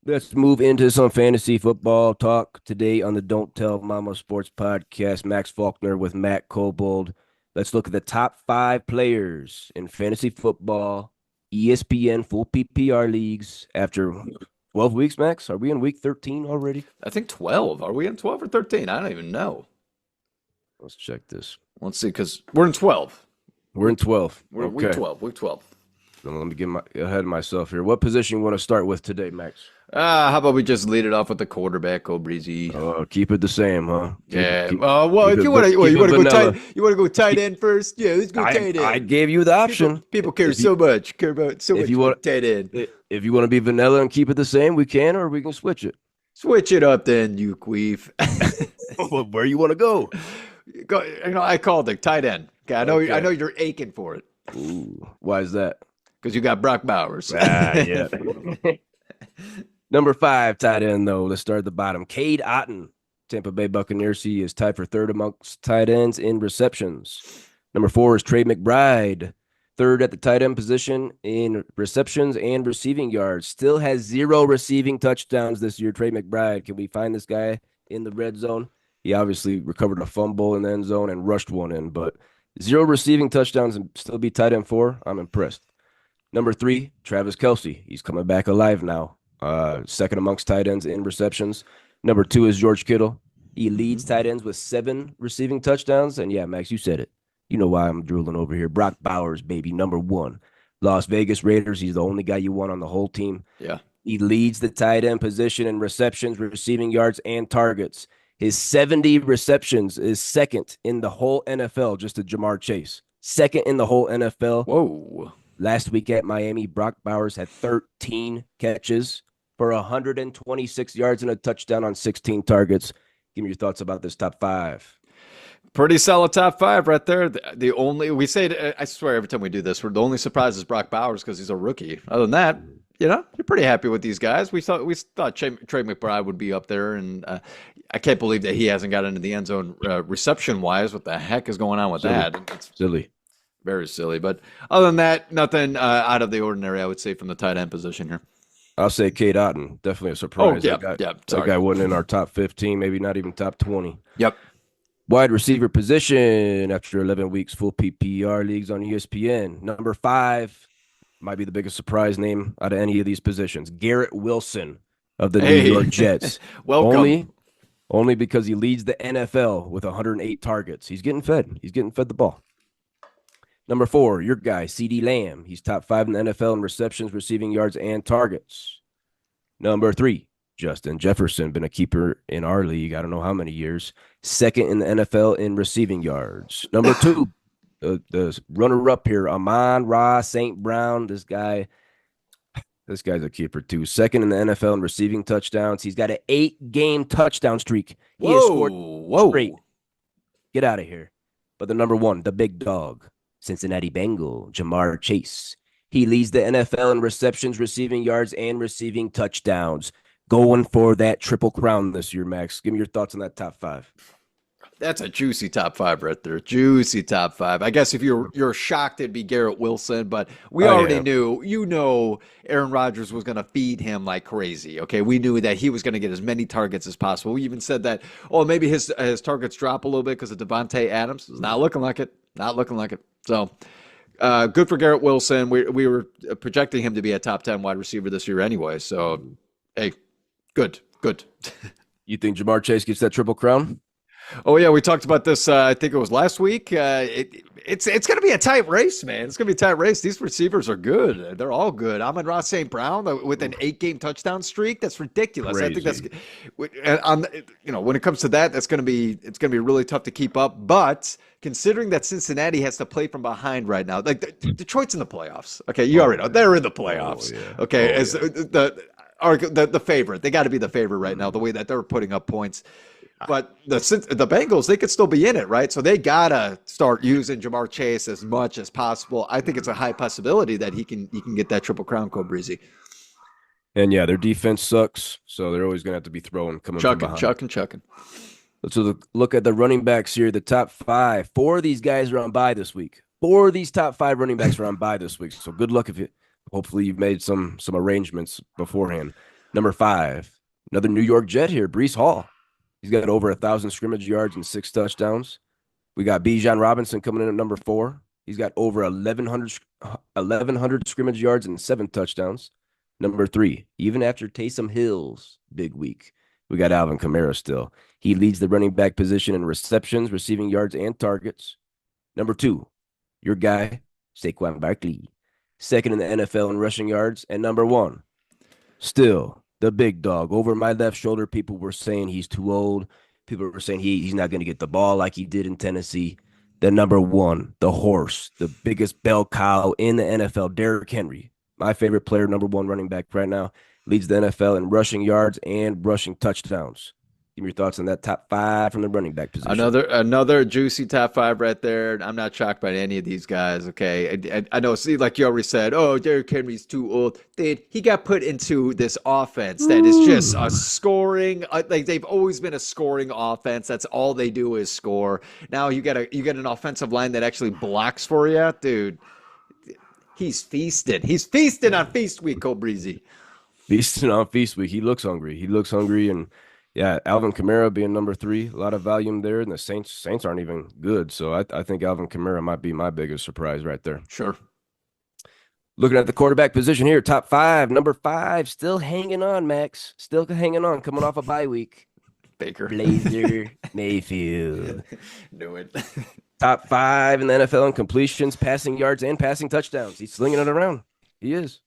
Let's move into some fantasy football talk today on the Don't Tell Mama Sports Podcast. Max Faulkner with Matt Kobold. Let's look at the top 5 players in fantasy football, ESPN full PPR leagues after 12 weeks, Max. Are we in week 13 already? I think 12. Are we in 12 or 13? I don't even know. Let's check this. Let's see, because we're in 12. We're in 12. We're week Okay. 12. Week 12. Let me get ahead of myself here. What position you want to start with today, Max? How about we just lead it off with the quarterback, go breezy. Keep it the same, huh? Yeah. Keep, Well, keep if it, you want to, keep you it want to go vanilla. tight, you want to go tight end first. Yeah, let's go tight end. I gave you the option. People care If you, so much. Care about so if much you about want, tight end. if you want to be vanilla and keep it the same, we can, or we can switch it. Switch it up, then you queef. Where you want to go? Go, I called it tight end. Okay, I know. I Okay. know you're aching for it Ooh, why is that? because you got Brock Bowers. Yeah. Number 5 tight end, though. Let's start at the bottom. Cade Otton, Tampa Bay Buccaneers. He is tied for third amongst tight ends in receptions. Number 4 is Trey McBride, third at the tight end position in receptions and receiving yards. Still has 0 receiving touchdowns this year. Trey McBride. Can we find this guy in the red zone? He obviously recovered a fumble in the end zone and rushed one in, but 0 receiving touchdowns and still be tight end 4. I'm impressed. Number 3, Travis Kelce. He's coming back alive now. Second amongst tight ends in receptions. Number 2 is George Kittle. He leads tight ends with 7 receiving touchdowns. And yeah, Max, you said it. You know why I'm drooling over here. Brock Bowers, baby, number 1. Las Vegas Raiders. He's the only guy you want on the whole team. Yeah. He leads the tight end position in receptions, receiving yards, and targets. His 70 receptions is second in the whole NFL, just to Jamar Chase. Second in the whole NFL. Whoa. Last week at Miami, Brock Bowers had 13 catches for 126 yards and a touchdown on 16 targets. Give me your thoughts about this top 5. Pretty solid top 5 right there. The only we say it, I swear every time we do this, we're the only surprise is Brock Bowers because he's a rookie. Other than that, you're pretty happy with these guys. We thought Trey McBride would be up there, and I can't believe that he hasn't got into the end zone reception wise. What the heck is going on with that? It's Silly. very silly. But other than that, nothing out of the ordinary, I would say, from the tight end position here. I'll say Cade Otton. Definitely a Oh, surprise. yeah, That sorry. guy wasn't in our top 15, maybe not even top 20. Yep. Wide receiver position after 11 weeks, full PPR leagues on ESPN. Number 5 might be the biggest surprise name out of any of these positions. Garrett Wilson of the New Hey, York Jets. welcome. Only because he leads the NFL with 108 targets. He's getting fed. He's getting fed the ball. Number 4, your guy, CeeDee Lamb. He's top 5 in the NFL in receptions, receiving yards, and targets. Number 3, Justin Jefferson, been a keeper in our league, I don't know how many years. Second in the NFL in receiving yards. Number 2, the runner-up here, Amon-Ra St. Brown. This guy's a keeper too. Second in the NFL in receiving touchdowns. He's got an 8-game touchdown streak. He has scored Whoa. straight. Get out of here. But the number 1, the big dog, Cincinnati Bengal, Jamar Chase. He leads the NFL in receptions, receiving yards, and receiving touchdowns. Going for that triple crown this year, Max. Give me your thoughts on that top 5. That's a juicy top 5 right there. Juicy top 5. I guess if you're shocked, it'd be Garrett Wilson, but we already knew. Aaron Rodgers was going to feed him like crazy. Okay, we knew that he was going to get as many targets as possible. We even said that. Oh, maybe his targets drop a little bit because of Devontae Adams. It's not looking like it. Not looking like it. So. Good for Garrett Wilson. We were projecting him to be a top 10 wide receiver this year anyway. So, hey, good. You think Jamar Chase gets that triple crown? Oh yeah, we talked about this. I think it was last week. It's going to be a tight race, man. It's going to be a tight race. These receivers are good. They're all good. Amon-Ra St. Brown with an 8-game touchdown streak. That's ridiculous. Crazy. I think when it comes to that, it's going to be really tough to keep up. But considering that Cincinnati has to play from behind right now, like Detroit's in the playoffs. Okay, you already know they're in the playoffs. Yeah. Okay, as the favorite, they got to be the favorite right now. The way that they're putting up points. But the Bengals, they could still be in it, right? So they gotta start using Jamar Chase as much as possible. I think it's a high possibility that he can get that triple crown, Cole Breezy. And yeah, their defense sucks, so they're always gonna have to be throwing coming from behind. Chucking. Let's look at the running backs here. The top 5. 4 of these guys are on bye this week. 4 of these top 5 running backs are on bye this week. So good luck if you. Hopefully you've made some arrangements beforehand. Number 5, another New York Jet here, Brees Hall. He's got over 1,000 scrimmage yards and 6 touchdowns. We got Bijan Robinson coming in at number 4. He's got over 1,100 scrimmage yards and 7 touchdowns. Number 3, even after Taysom Hill's big week, we got Alvin Kamara still. He leads the running back position in receptions, receiving yards, and targets. Number 2, your guy, Saquon Barkley, second in the NFL in rushing yards. And number 1, still the big dog. Over my left shoulder, people were saying he's too old. People were saying he's not going to get the ball like he did in Tennessee. The number 1, the horse, the biggest bell cow in the NFL, Derrick Henry, my favorite player, number 1 running back right now, leads the NFL in rushing yards and rushing touchdowns. Give me your thoughts on that top 5 from the running back position. Another juicy top 5 right there. I'm not shocked by any of these guys. Okay, I know. See, like you already said, oh, Derrick Henry's too old. He got put into this offense that is just a scoring. Like they've always been a scoring offense. That's all they do is score. Now you get an offensive line that actually blocks for you, dude. He's feasting. He's feasting on feast week, Cole Breezy. Feasting on feast week. He looks hungry. And yeah, Alvin Kamara being number 3, a lot of volume there, and the Saints aren't even good. So I think Alvin Kamara might be my biggest surprise right there. Sure. Looking at the quarterback position here, top 5, number 5, still hanging on, Max. Still hanging on, coming off a bye week. Baker. Blazer Mayfield. Knew it. Top 5 in the NFL in completions, passing yards, and passing touchdowns. He's slinging it around. He is.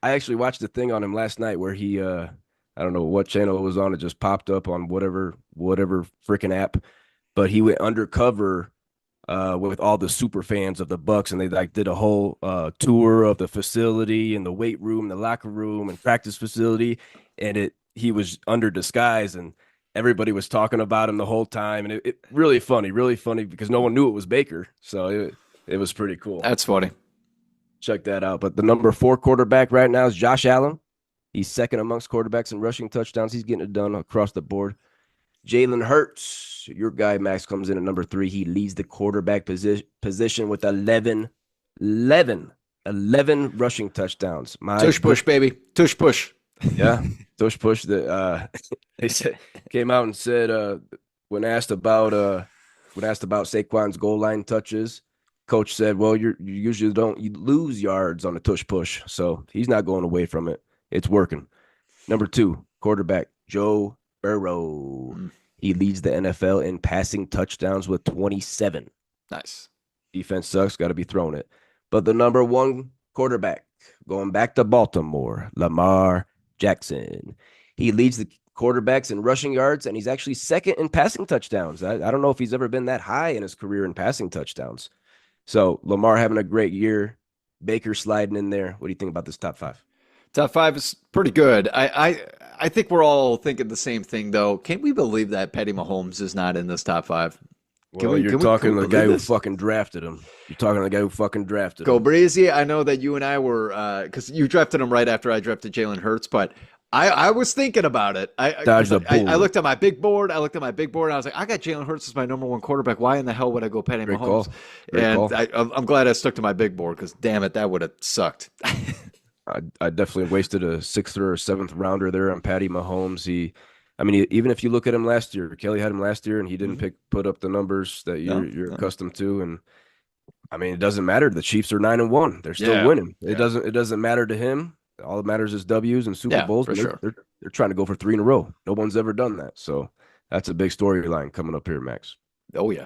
I actually watched a thing on him last night where he I don't know what channel it was on. It just popped up on whatever freaking app. But he went undercover with all the super fans of the Bucks, and they like did a whole tour of the facility and the weight room, the locker room, and practice facility. And he was under disguise, and everybody was talking about him the whole time. And it really funny because no one knew it was Baker. So it was pretty cool. That's funny. Check that out. But the number 4 quarterback right now is Josh Allen. He's second amongst quarterbacks in rushing touchdowns. He's getting it done across the board. Jalen Hurts, your guy, Max, comes in at number 3. He leads the quarterback position with 11 rushing touchdowns. Tush push, baby. Tush push. Yeah, tush push. They came out and said when asked about Saquon's goal line touches, coach said, well, you usually you lose yards on a tush push, so he's not going away from it. It's working. Number 2, quarterback, Joe Burrow. He leads the NFL in passing touchdowns with 27. Nice. Defense sucks, got to be throwing it. But the number 1 quarterback, going back to Baltimore, Lamar Jackson. He leads the quarterbacks in rushing yards, and he's actually second in passing touchdowns. I don't know if he's ever been that high in his career in passing touchdowns. So Lamar having a great year. Baker sliding in there. What do you think about this top 5? Top 5 is pretty good. I think we're all thinking the same thing, though. Can we believe that Patty Mahomes is not in this top 5? You're talking to the guy who fucking drafted him. You're talking to the guy who fucking drafted him. Go Breezy. I know that you and I were, because you drafted him right after I drafted Jalen Hurts, but I was thinking about it. I looked at my big board. And I was like, I got Jalen Hurts as my number 1 quarterback. Why in the hell would I go Patty Mahomes? I'm glad I stuck to my big board because, damn it, that would have sucked. I definitely wasted a 6th or 7th rounder there on Patty Mahomes. Even if you look at him last year, Kelly had him last year, and he didn't put up the numbers that you're accustomed to. And it doesn't matter. The Chiefs are 9-1; they're still winning. It doesn't matter to him. All that matters is W's and Super Bowls. For sure. They're trying to go for 3 in a row. No one's ever done that. So that's a big storyline coming up here, Max. Oh yeah.